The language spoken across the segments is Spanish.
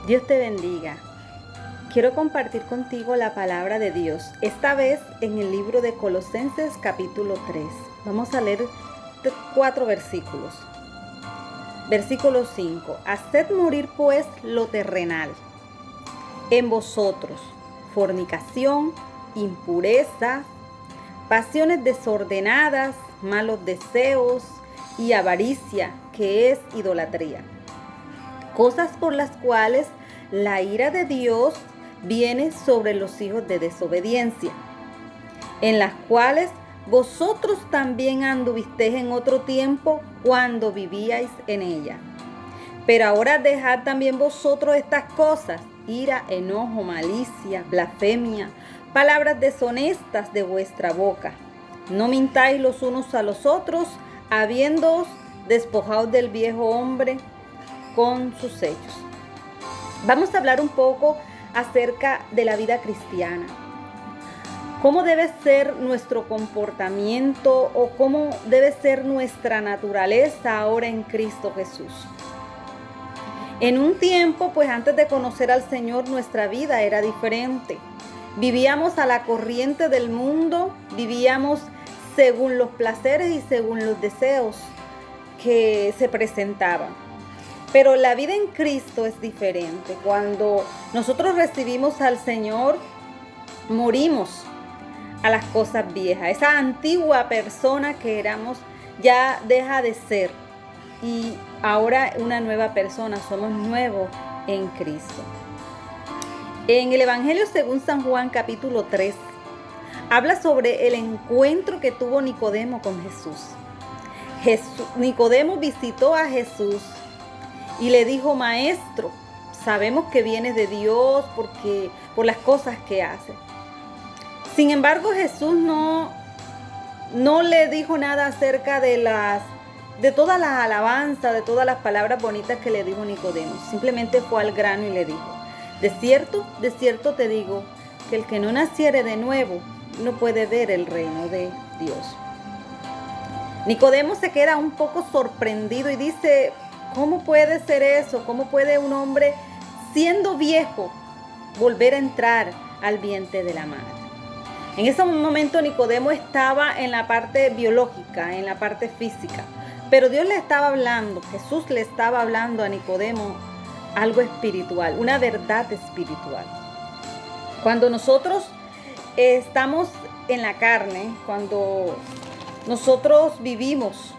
Dios te bendiga. Quiero compartir contigo la palabra de Dios, esta vez en el libro de Colosenses capítulo 3. Vamos a leer 4 versículos. Versículo 5. Haced morir pues lo terrenal en vosotros: fornicación, impureza, pasiones desordenadas, malos deseos y avaricia, que es idolatría. Cosas por las cuales la ira de Dios viene sobre los hijos de desobediencia, en las cuales vosotros también anduvisteis en otro tiempo cuando vivíais en ella. Pero ahora dejad también vosotros estas cosas: ira, enojo, malicia, blasfemia, palabras deshonestas de vuestra boca. No mintáis los unos a los otros, habiéndoos despojado del viejo hombre con sus hechos. Vamos a hablar un poco acerca de la vida cristiana. ¿Cómo debe ser nuestro comportamiento o cómo debe ser nuestra naturaleza ahora en Cristo Jesús? En un tiempo, pues antes de conocer al Señor, nuestra vida era diferente. Vivíamos a la corriente del mundo, vivíamos según los placeres y según los deseos que se presentaban. Pero la vida en Cristo es diferente. Cuando nosotros recibimos al Señor, morimos a las cosas viejas. Esa antigua persona que éramos ya deja de ser. Y ahora una nueva persona, somos nuevos en Cristo. En el Evangelio según San Juan capítulo 3, habla sobre el encuentro que tuvo Nicodemo con Jesús. Nicodemo visitó a Jesús y le dijo: Maestro, sabemos que vienes de Dios por las cosas que haces. Sin embargo, Jesús no le dijo nada acerca de todas las alabanzas, de todas las palabras bonitas que le dijo Nicodemo. Simplemente fue al grano y le dijo: de cierto te digo, que el que no naciere de nuevo no puede ver el reino de Dios. Nicodemo se queda un poco sorprendido y dice: ¿cómo puede ser eso? ¿Cómo puede un hombre, siendo viejo, volver a entrar al vientre de la madre? En ese momento Nicodemo estaba en la parte biológica, en la parte física, pero Dios le estaba hablando, Jesús le estaba hablando a Nicodemo algo espiritual, una verdad espiritual. Cuando nosotros estamos en la carne, cuando nosotros vivimos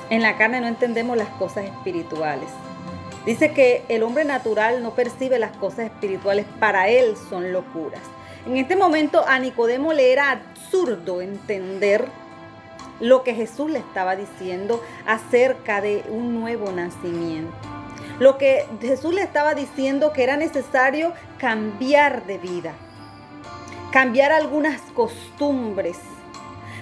en la carne, no entendemos las cosas espirituales. Dice que el hombre natural no percibe las cosas espirituales, para él son locuras. En este momento a Nicodemo le era absurdo entender lo que Jesús le estaba diciendo acerca de un nuevo nacimiento. Lo que Jesús le estaba diciendo, que era necesario cambiar de vida, cambiar algunas costumbres,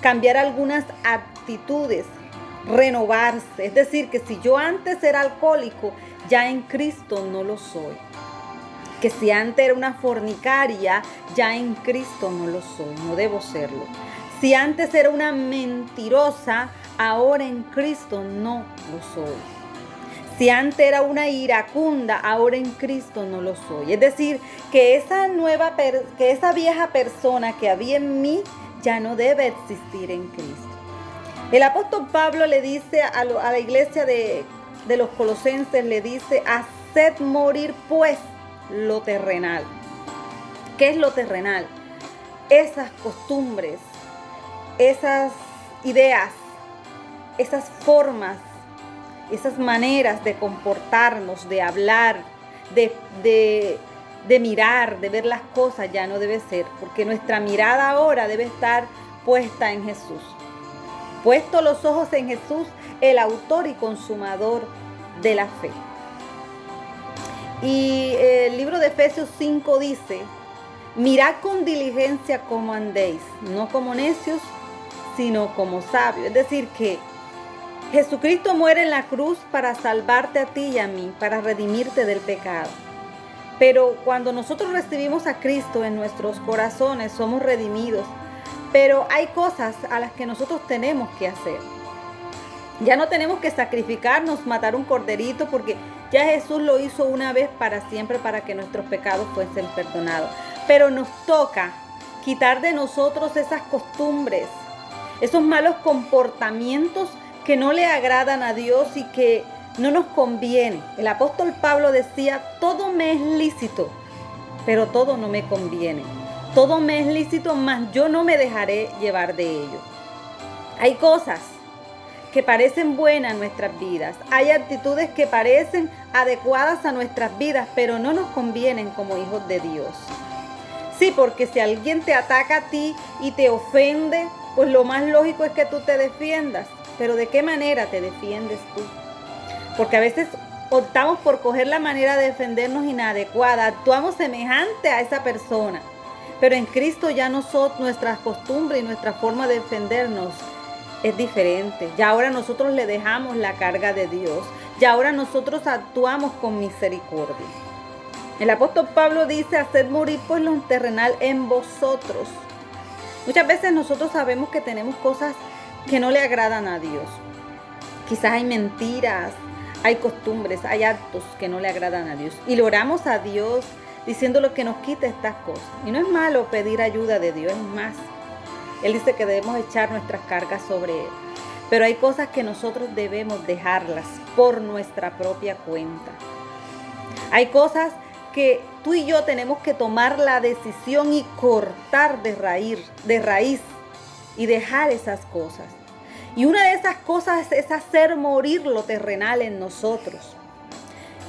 cambiar algunas actitudes, renovarse. Es decir, que si yo antes era alcohólico, ya en Cristo no lo soy. Que si antes era una fornicaria, ya en Cristo no lo soy, no debo serlo. Si antes era una mentirosa, ahora en Cristo no lo soy. Si antes era una iracunda, ahora en Cristo no lo soy. Es decir, que esa vieja persona que había en mí ya no debe existir en Cristo. El apóstol Pablo le dice a la iglesia de los Colosenses, le dice: haced morir pues lo terrenal. ¿Qué es lo terrenal? Esas costumbres, esas ideas, esas formas, esas maneras de comportarnos, de hablar, de mirar, de ver las cosas, ya no debe ser, porque nuestra mirada ahora debe estar puesta en Jesús. Puesto los ojos en Jesús, el autor y consumador de la fe. Y el libro de Efesios 5 dice: mirad con diligencia cómo andéis, no como necios, sino como sabios. Es decir, que Jesucristo muere en la cruz para salvarte a ti y a mí, para redimirte del pecado. Pero cuando nosotros recibimos a Cristo en nuestros corazones, somos redimidos. Pero hay cosas a las que nosotros tenemos que hacer. Ya no tenemos que sacrificarnos, matar un corderito, porque Ya Jesús lo hizo una vez para siempre para que nuestros pecados fuesen perdonados. Pero nos toca quitar de nosotros esas costumbres, esos malos comportamientos que no le agradan a Dios y que no nos conviene. El apóstol Pablo decía, todo me es lícito, pero todo no me conviene. Todo me es lícito, mas yo no me dejaré llevar de ello. Hay cosas que parecen buenas en nuestras vidas. Hay actitudes que parecen adecuadas a nuestras vidas, pero no nos convienen como hijos de Dios. Sí, porque si alguien te ataca a ti y te ofende, pues lo más lógico es que tú te defiendas. Pero ¿de qué manera te defiendes tú? Porque a veces optamos por coger la manera de defendernos inadecuada, actuamos semejante a esa persona. Pero en Cristo ya nuestras costumbres y nuestra forma de defendernos es diferente. Ya ahora nosotros le dejamos la carga de Dios. Ya ahora nosotros actuamos con misericordia. El apóstol Pablo dice, haced morir pues lo terrenal en vosotros. Muchas veces nosotros sabemos que tenemos cosas que no le agradan a Dios. Quizás hay mentiras, hay costumbres, hay actos que no le agradan a Dios. Y le oramos a Dios diciéndole que nos quite estas cosas. Y no es malo pedir ayuda de Dios, es más. Él dice que debemos echar nuestras cargas sobre Él. Pero hay cosas que nosotros debemos dejarlas por nuestra propia cuenta. Hay cosas que tú y yo tenemos que tomar la decisión y cortar de raíz y dejar esas cosas. Y una de esas cosas es hacer morir lo terrenal en nosotros.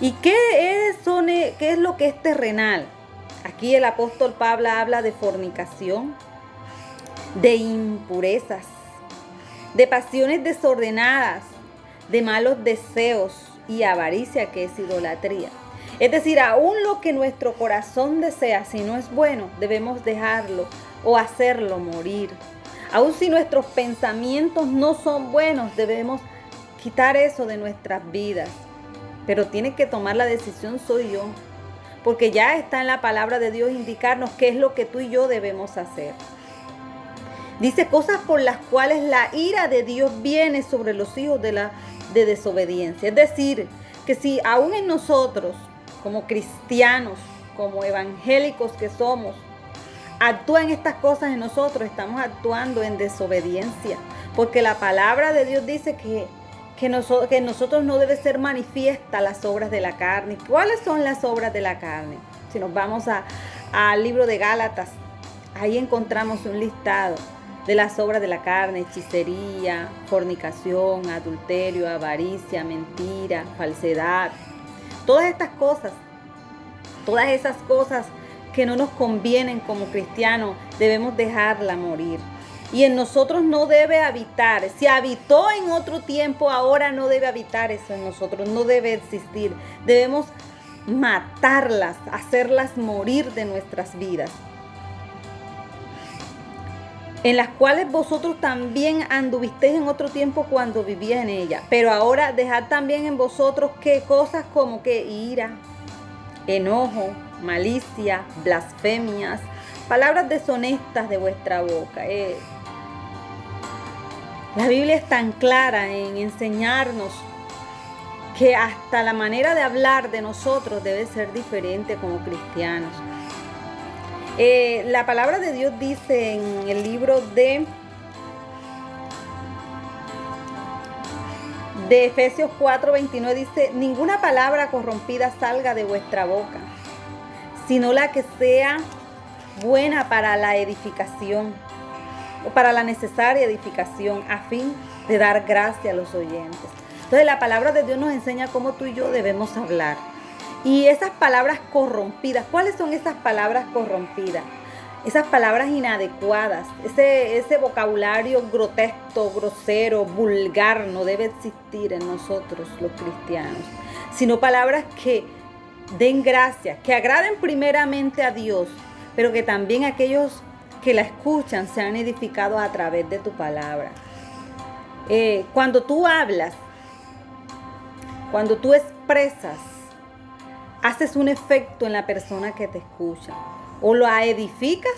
¿Y qué es lo que es terrenal? Aquí el apóstol Pablo habla de fornicación, de impurezas, de pasiones desordenadas, de malos deseos y avaricia, que es idolatría. Es decir, aún lo que nuestro corazón desea, si no es bueno, debemos dejarlo o hacerlo morir. Aún si nuestros pensamientos no son buenos, debemos quitar eso de nuestras vidas. Pero tiene que tomar la decisión soy yo, porque ya está en la palabra de Dios indicarnos qué es lo que tú y yo debemos hacer. Dice cosas por las cuales la ira de Dios viene sobre los hijos de desobediencia. Es decir, que si aún en nosotros, como cristianos, como evangélicos que somos, actúan estas cosas en nosotros, estamos actuando en desobediencia. Porque la palabra de Dios dice que en nosotros no debe ser manifiesta las obras de la carne. ¿Cuáles son las obras de la carne? Si nos vamos al libro de Gálatas, ahí encontramos un listado de las obras de la carne: hechicería, fornicación, adulterio, avaricia, mentira, falsedad. Todas estas cosas, todas esas cosas que no nos convienen como cristianos, debemos dejarla morir. Y en nosotros no debe habitar. Si habitó en otro tiempo, ahora no debe habitar eso en nosotros, no debe existir. Debemos matarlas, hacerlas morir de nuestras vidas, en las cuales vosotros también anduvisteis en otro tiempo cuando vivía en ella. Pero ahora dejad también en vosotros qué cosas como que ira, enojo, malicia, blasfemias, palabras deshonestas de vuestra boca. La Biblia es tan clara en enseñarnos que hasta la manera de hablar de nosotros debe ser diferente como cristianos. La palabra de Dios dice en el libro de Efesios 4:29, dice: ninguna palabra corrompida salga de vuestra boca, sino la que sea buena para la edificación o para la necesaria edificación, a fin de dar gracia a los oyentes. Entonces la palabra de Dios nos enseña cómo tú y yo debemos hablar. Y esas palabras corrompidas, ¿cuáles son esas palabras corrompidas? Esas palabras inadecuadas, ese vocabulario grotesco, grosero, vulgar, no debe existir en nosotros los cristianos, sino palabras que den gracia, que agraden primeramente a Dios, pero que también aquellos que la escuchan sean edificados a través de tu palabra. Cuando tú hablas, cuando tú expresas, haces un efecto en la persona que te escucha. O la edificas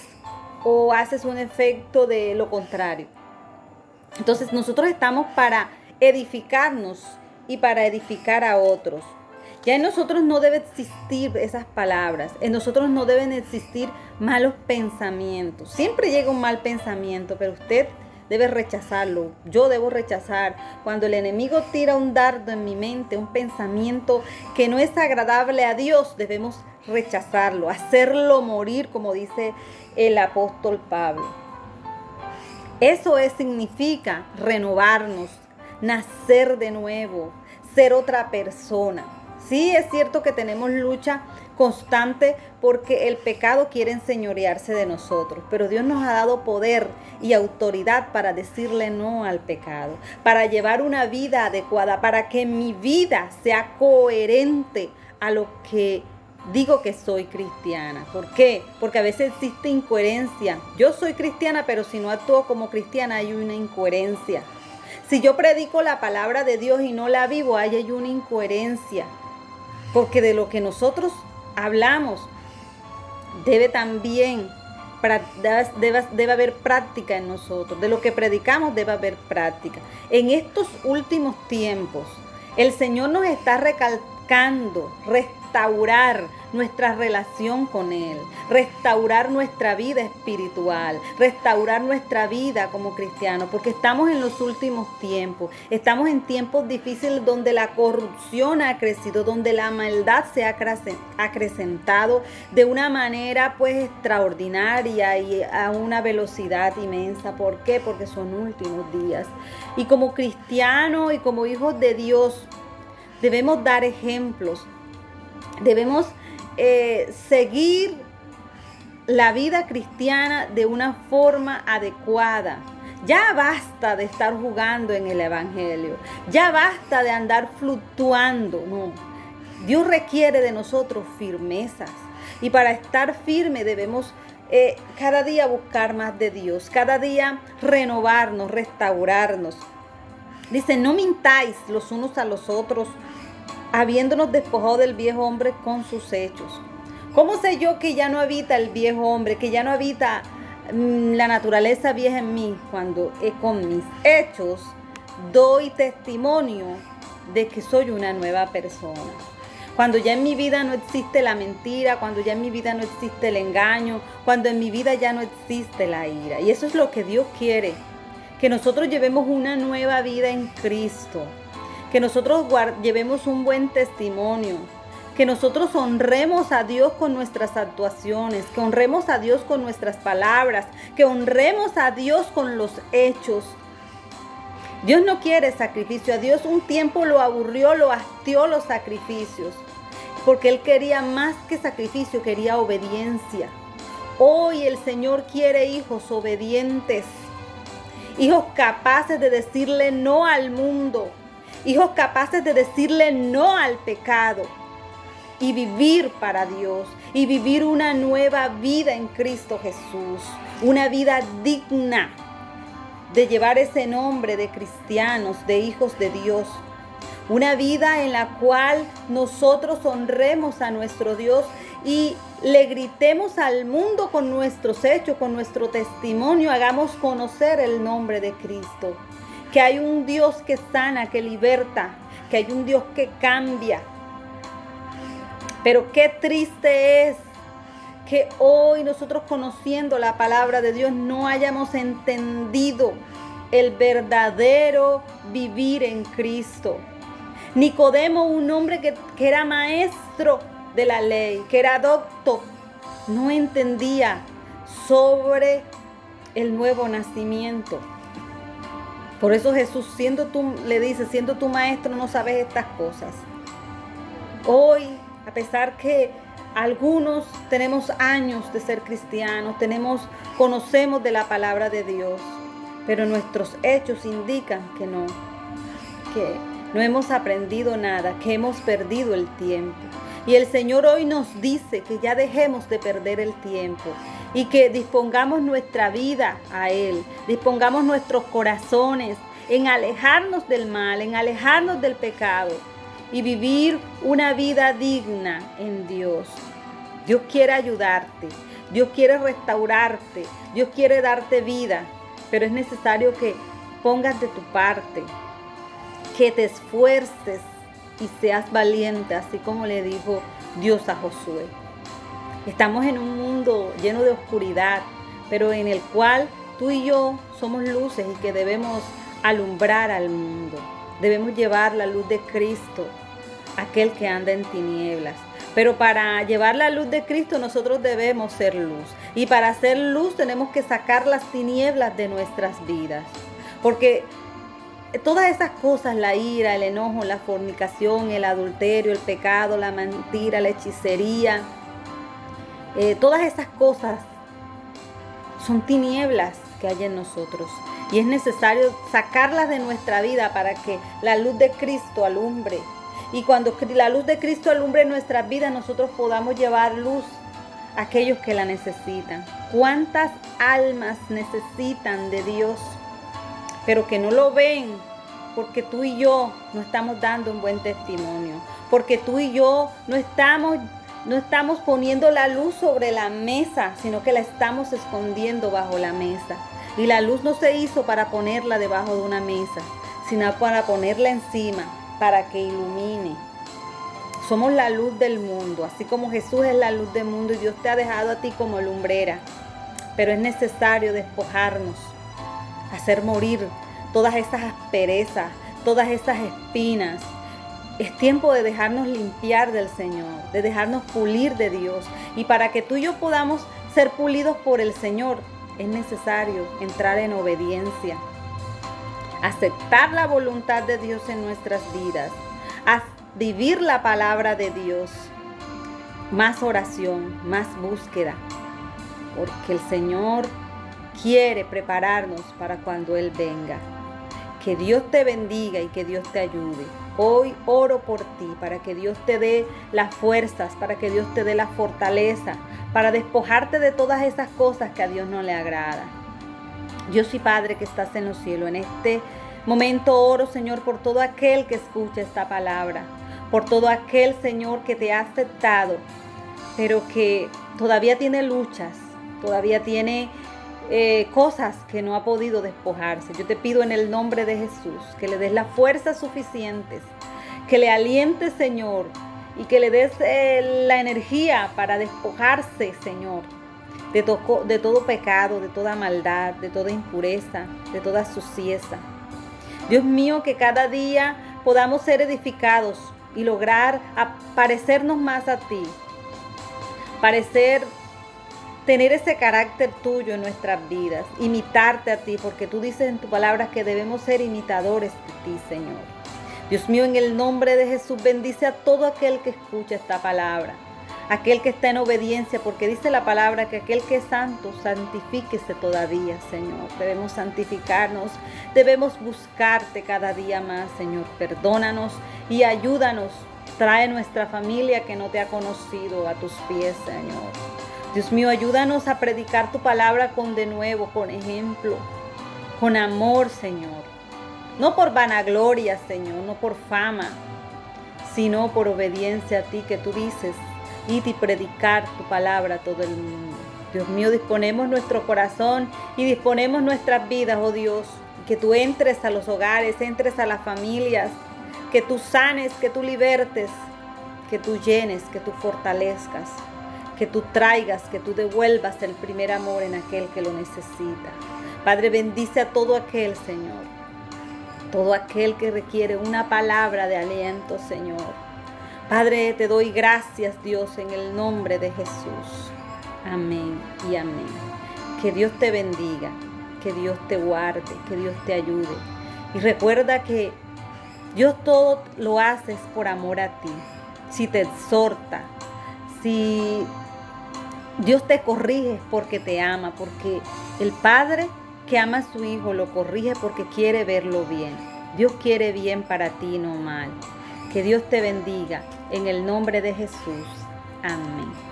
o haces un efecto de lo contrario. Entonces nosotros estamos para edificarnos y para edificar a otros. Ya en nosotros no debe existir esas palabras, en nosotros no deben existir malos pensamientos. Siempre llega un mal pensamiento, pero usted debe rechazarlo. Yo debo rechazar. Cuando el enemigo tira un dardo en mi mente, un pensamiento que no es agradable a Dios, debemos rechazarlo, hacerlo morir, como dice el apóstol Pablo. Eso significa renovarnos, nacer de nuevo, ser otra persona. Sí, es cierto que tenemos lucha constante porque el pecado quiere enseñorearse de nosotros, pero Dios nos ha dado poder y autoridad para decirle no al pecado, para llevar una vida adecuada, para que mi vida sea coherente a lo que digo que soy cristiana. ¿Por qué? Porque a veces existe incoherencia. Yo soy cristiana, pero si no actúo como cristiana hay una incoherencia. Si yo predico la palabra de Dios y no la vivo, ahí hay una incoherencia. Porque de lo que nosotros hablamos debe haber práctica en nosotros. De lo que predicamos debe haber práctica. En estos últimos tiempos, el Señor nos está recalcando, restaurar nuestra relación con Él, restaurar nuestra vida espiritual, restaurar nuestra vida como cristianos, porque estamos en los últimos tiempos, estamos en tiempos difíciles donde la corrupción ha crecido, donde la maldad se ha acrecentado de una manera pues extraordinaria y a una velocidad inmensa. ¿Por qué? Porque son últimos días. Y como cristianos y como hijos de Dios, debemos dar ejemplos, debemos seguir la vida cristiana de una forma adecuada. Ya basta de estar jugando en el evangelio, ya basta de andar fluctuando, no. Dios requiere de nosotros firmezas y para estar firme debemos cada día buscar más de Dios, cada día renovarnos, restaurarnos. Dice, no mintáis los unos a los otros, habiéndonos despojado del viejo hombre con sus hechos. ¿Cómo sé yo que ya no habita el viejo hombre, que ya no habita la naturaleza vieja en mí? Cuando con mis hechos doy testimonio de que soy una nueva persona. Cuando ya en mi vida no existe la mentira, cuando ya en mi vida no existe el engaño, cuando en mi vida ya no existe la ira. Y eso es lo que Dios quiere, que nosotros llevemos una nueva vida en Cristo. Que nosotros llevemos un buen testimonio, que nosotros honremos a Dios con nuestras actuaciones, que honremos a Dios con nuestras palabras, que honremos a Dios con los hechos. Dios no quiere sacrificio. A Dios un tiempo lo aburrió, lo hastió los sacrificios, porque Él quería más que sacrificio, quería obediencia. Hoy el Señor quiere hijos obedientes, hijos capaces de decirle no al mundo, hijos capaces de decirle no al pecado y vivir para Dios y vivir una nueva vida en Cristo Jesús, una vida digna de llevar ese nombre de cristianos, de hijos de Dios, una vida en la cual nosotros honremos a nuestro Dios y le gritemos al mundo con nuestros hechos, con nuestro testimonio, hagamos conocer el nombre de Cristo. Que hay un Dios que sana, que liberta, que hay un Dios que cambia. Pero qué triste es que hoy nosotros, conociendo la palabra de Dios, no hayamos entendido el verdadero vivir en Cristo. Nicodemo, un hombre que era maestro de la ley, que era doctor, no entendía sobre el nuevo nacimiento. Por eso Jesús, le dice, siendo tu maestro, no sabes estas cosas. Hoy, a pesar que algunos tenemos años de ser cristianos, conocemos de la palabra de Dios, pero nuestros hechos indican que no hemos aprendido nada, que hemos perdido el tiempo. Y el Señor hoy nos dice que ya dejemos de perder el tiempo y que dispongamos nuestra vida a Él, dispongamos nuestros corazones en alejarnos del mal, en alejarnos del pecado y vivir una vida digna en Dios. Dios quiere ayudarte, Dios quiere restaurarte, Dios quiere darte vida, pero es necesario que pongas de tu parte, que te esfuerces y seas valiente, así como le dijo Dios a Josué. Estamos en un mundo lleno de oscuridad, pero en el cual tú y yo somos luces y que debemos alumbrar al mundo. Debemos llevar la luz de Cristo a aquel que anda en tinieblas. Pero para llevar la luz de Cristo nosotros debemos ser luz. Y para ser luz tenemos que sacar las tinieblas de nuestras vidas. Porque todas esas cosas, la ira, el enojo, la fornicación, el adulterio, el pecado, la mentira, la hechicería, todas esas cosas son tinieblas que hay en nosotros. Y es necesario sacarlas de nuestra vida para que la luz de Cristo alumbre. Y cuando la luz de Cristo alumbre nuestras vidas, nosotros podamos llevar luz a aquellos que la necesitan. ¿Cuántas almas necesitan de Dios, pero que no lo ven? Porque tú y yo no estamos dando un buen testimonio. Porque tú y yo no estamos poniendo la luz sobre la mesa, sino que la estamos escondiendo bajo la mesa. Y la luz no se hizo para ponerla debajo de una mesa, sino para ponerla encima, para que ilumine. Somos la luz del mundo, así como Jesús es la luz del mundo y Dios te ha dejado a ti como lumbrera. Pero es necesario despojarnos, hacer morir todas esas asperezas, todas esas espinas. Es tiempo de dejarnos limpiar del Señor, de dejarnos pulir de Dios. Y para que tú y yo podamos ser pulidos por el Señor, es necesario entrar en obediencia, aceptar la voluntad de Dios en nuestras vidas, a vivir la palabra de Dios, más oración, más búsqueda, porque el Señor quiere prepararnos para cuando Él venga. Que Dios te bendiga y que Dios te ayude. Hoy oro por ti para que Dios te dé las fuerzas, para que Dios te dé la fortaleza, para despojarte de todas esas cosas que a Dios no le agrada. Dios y Padre que estás en los cielos, en este momento oro, Señor, por todo aquel que escucha esta palabra, por todo aquel, Señor, que te ha aceptado, pero que todavía tiene luchas, todavía tiene cosas que no ha podido despojarse. Yo te pido en el nombre de Jesús que le des las fuerzas suficientes, que le alientes, Señor, y que le des la energía para despojarse, Señor, de todo pecado, de toda maldad, de toda impureza, de toda suciedad. Dios mío, que cada día podamos ser edificados y lograr parecernos más a ti, tener ese carácter tuyo en nuestras vidas, imitarte a ti, porque tú dices en tu palabra que debemos ser imitadores de ti, Señor. Dios mío, en el nombre de Jesús, bendice a todo aquel que escucha esta palabra, aquel que está en obediencia, porque dice la palabra que aquel que es santo, santifíquese todavía, Señor. Debemos santificarnos, debemos buscarte cada día más, Señor. Perdónanos y ayúdanos. Trae nuestra familia que no te ha conocido a tus pies, Señor. Dios mío, ayúdanos a predicar tu palabra con denuedo, con ejemplo, con amor, Señor. No por vanagloria, Señor, no por fama, sino por obediencia a ti, que tú dices, id y predicar tu palabra a todo el mundo. Dios mío, disponemos nuestro corazón y disponemos nuestras vidas, oh Dios, que tú entres a los hogares, entres a las familias, que tú sanes, que tú libertes, que tú llenes, que tú fortalezcas, que tú traigas, que tú devuelvas el primer amor en aquel que lo necesita. Padre, bendice a todo aquel, Señor, todo aquel que requiere una palabra de aliento, Señor. Padre, te doy gracias, Dios, en el nombre de Jesús. Amén y amén. Que Dios te bendiga, que Dios te guarde, que Dios te ayude. Y recuerda que Dios todo lo hace por amor a ti. Si te exhorta, si Dios te corrige porque te ama, porque el Padre que ama a su Hijo lo corrige porque quiere verlo bien. Dios quiere bien para ti, no mal. Que Dios te bendiga en el nombre de Jesús. Amén.